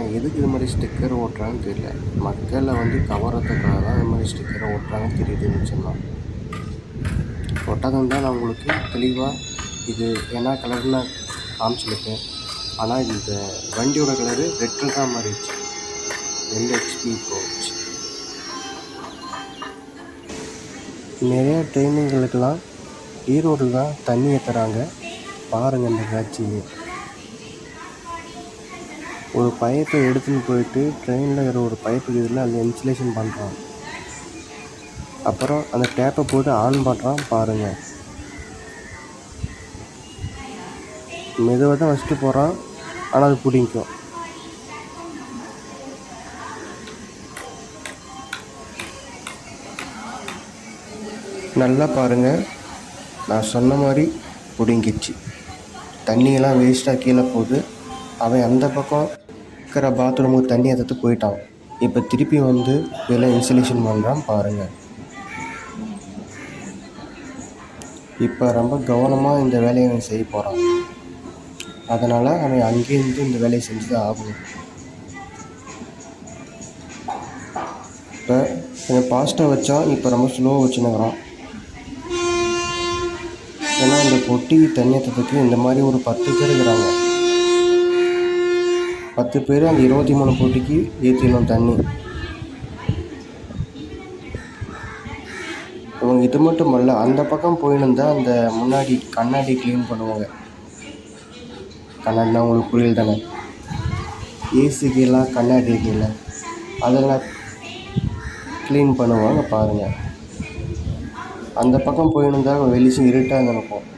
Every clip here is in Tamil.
ஆனால் எதுக்கு இது மாதிரி ஸ்டிக்கர் ஓட்டுறாங்கன்னு தெரியல. மக்களை வந்து கவர்றதுக்காக தான் இது மாதிரி ஸ்டிக்கரை ஓட்டுறாங்கன்னு தெரியுது நிச்சயமாக. ஒட்டகம் தான் நான் உங்களுக்கு தெளிவாக இது என்ன கலர்னு காமிச்சிருக்கேன். ஆனால் இந்த வண்டியோட கலரு ரெட்டில் தான் மாறிடுச்சு. 2 HP போச்சு. நிறையா ட்ரெயினுங்களுக்கெல்லாம் ஈரோடு தான் தண்ணி ஏற்றுறாங்க. பாருங்கள் இந்த காட்சியை. ஒரு பைப்பை எடுத்துன்னு போயிட்டு ட்ரெயினில் வேறு ஒரு பைப்பு இதில் அதில் இன்சுலேஷன் பண்ணுறான். அப்புறம் அந்த டேப்பை போட்டு ஆன் பண்ணுறான். பாருங்கள், மெதுவாக தான் வச்சுட்டு போகிறான், ஆனால் அது பிடிக்கும். நல்லா பாருங்கள், நான் சொன்ன மாதிரி பிடிங்கிச்சு. தண்ணியெல்லாம் வேஸ்ட்டாக கீழே போகுது. அவன் அந்த பக்கம் இருக்கிற பாத்ரூமுக்கு தண்ணி எடுத்து போயிட்டான். இப்போ திருப்பி வந்து இதெல்லாம் இன்சுலேஷன் பண்ணுறான். பாருங்கள், இப்போ ரொம்ப கவனமாக இந்த வேலையை அவன் செய்ய போகிறான். அதனால் அவன் அங்கேருந்து இந்த வேலையை செஞ்சு தான் ஆகணும். இப்போ கொஞ்சம் ஃபாஸ்ட்டாக வச்சான், இப்போ ரொம்ப ஸ்லோவாக வச்சுன்னுக்குறான். ஏன்னா இந்த பொட்டிக்கு தண்ணி ஏற்றத்துக்கு இந்த மாதிரி ஒரு 10 பேர் இருக்கிறாங்க. 10 பேர் அந்த 23 பொட்டிக்கு ஏற்றிடணும் தண்ணி. இவங்க இது மட்டும் அல்ல, அந்த பக்கம் போயின்னு அந்த முன்னாடி கண்ணாடி க்ளீன் பண்ணுவாங்க. கண்ணாடினா உங்களுக்கு புரியல் தானே, ஏசிக்கெல்லாம் கண்ணாடி இருக்குல்ல, அதெல்லாம் க்ளீன் பண்ணுவாங்க. பாருங்கள், அந்த பக்கம் போயின்னு வெளிச்சம் இருட்டாக நினைப்போம்.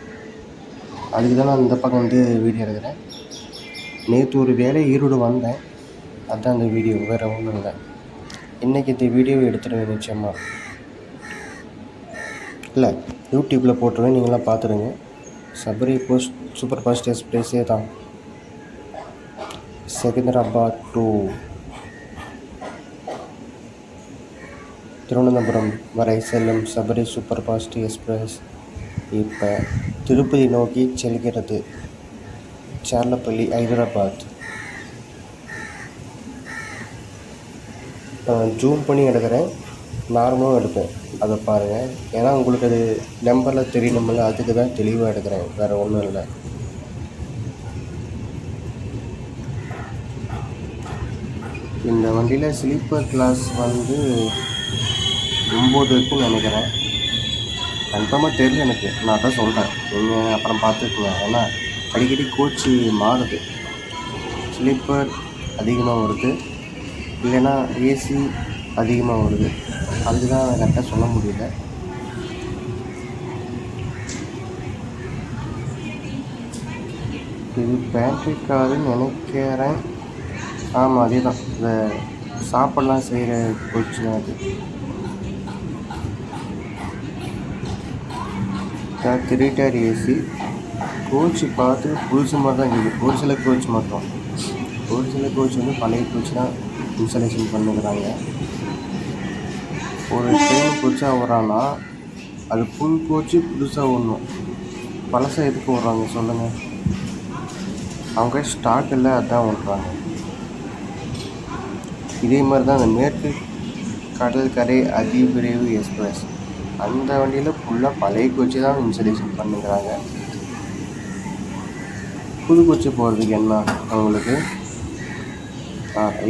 அதுக்கு தான் நான் இந்த பக்கம் வந்து வீடியோ எடுக்கிறேன். நேற்று ஒரு வேலை ஈரோடு வந்தேன், அதுதான் அந்த வீடியோ, வேறு ஒன்றும் இல்லை. இன்றைக்கி இந்த வீடியோவை எடுத்துடுவேன் நிச்சயமாக. இல்லை, யூடியூப்பில் போட்டுருவேன், நீங்களாம் பார்த்துடுங்க. சபரி சூப்பர் ஃபாஸ்ட் எக்ஸ்பிரஸே தான். செகந்திராபாத் டு திருவனந்தபுரம் வரை செல்லும் சபரி சூப்பர் ஃபாஸ்ட் எக்ஸ்பிரஸ் இப்போ திருப்பதி நோக்கி செல்கிறது. சார்லப்பள்ளி, ஹைதராபாத். ஜூம் பண்ணி எடுக்கிறேன், நார்மலாகவும் எடுப்பேன், அதை பாருங்கள். ஏன்னா உங்களுக்கு அது நம்பரில் தெரியணுமில்ல, அதுக்கு தான் தெளிவாக எடுக்கிறேன், வேறு ஒன்றும் இல்லை. இந்த வண்டியில் ஸ்லீப்பர் கிளாஸ் வந்து 9 இருக்குன்னு நினைக்கிறேன். கன்ஃபார்மாக தெரியல எனக்கு, நான் தான் சொல்கிறேன், நீங்கள் அப்புறம் பார்த்துக்குங்க. ஏன்னா அடிக்கடி கோச்சு மாறுது, ஸ்லீப்பர் அதிகமாக வருது, இல்லைன்னா ஏசி அதிகமாக வருது. அதுக்கு தான் கரெக்டாக சொல்ல முடியல. இது பேட்ரி காருன்னு நினைக்கிறேன். ஆமாம், அதே தான். இந்த சாப்பாடெலாம் செய்கிற கோச்சு தான் அது. 3 டயர் ஏசி கோச்சு பார்த்து புதுசு மாதிரி தான் இருக்குது. ஒரு சில கோச் மட்டும், ஒரு சில கோச் வந்து பழைய கோச் தான் இன்ஸ்டாலேஷன் பண்ணுறாங்க. ஒரு ட்ரெயின் கோச்சாக வரான்னா அது ஃபுல் கோச்சு புதுசாக ஓடணும். பழசாக எதுக்கு ஓடுறாங்க சொல்லுங்கள்? அவங்க ஸ்டாக் இல்லை, அதுதான் ஓடுறாங்க. இதே மாதிரி தான் அந்த மேற்கு கடற்கரை அதிவிரைவு எக்ஸ்பிரஸ், அந்த வண்டியில் ஃபுல்லாக பழைய கோச்சு தான் இன்ஸ்டாலேஷன் பண்ணுறாங்க. புது கோச்சு போகிறதுக்கு என்ன அவங்களுக்கு?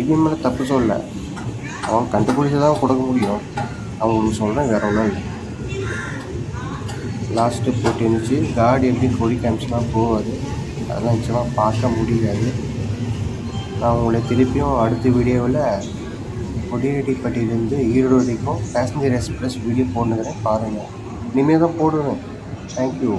இது மேலே தப்பு சொல்ல, அவங்க கண்டுபிடிச்சி தான் கொடுக்க முடியும். அவங்களுக்கு சொல்கிறேன், வேறு ஒன்றும் இல்லை. லாஸ்ட்டு போட்டு இருந்துச்சு, காடி எப்படி கொடி காமிச்சுலாம் போவாது, அதெல்லாம் நிச்சயமாக பார்க்க முடியாது. நான் உங்களை திருப்பியும் அடுத்த வீடியோவில் கொடியேட்டிப்பட்டியிலேருந்து ஈரோடு வரைக்கும் பேசஞ்சர் எக்ஸ்பிரஸ் வீடியோ போட்டுக்கிறேன், பாருங்கள். இனிமேல் தான் போடுவேன். தேங்க்யூ.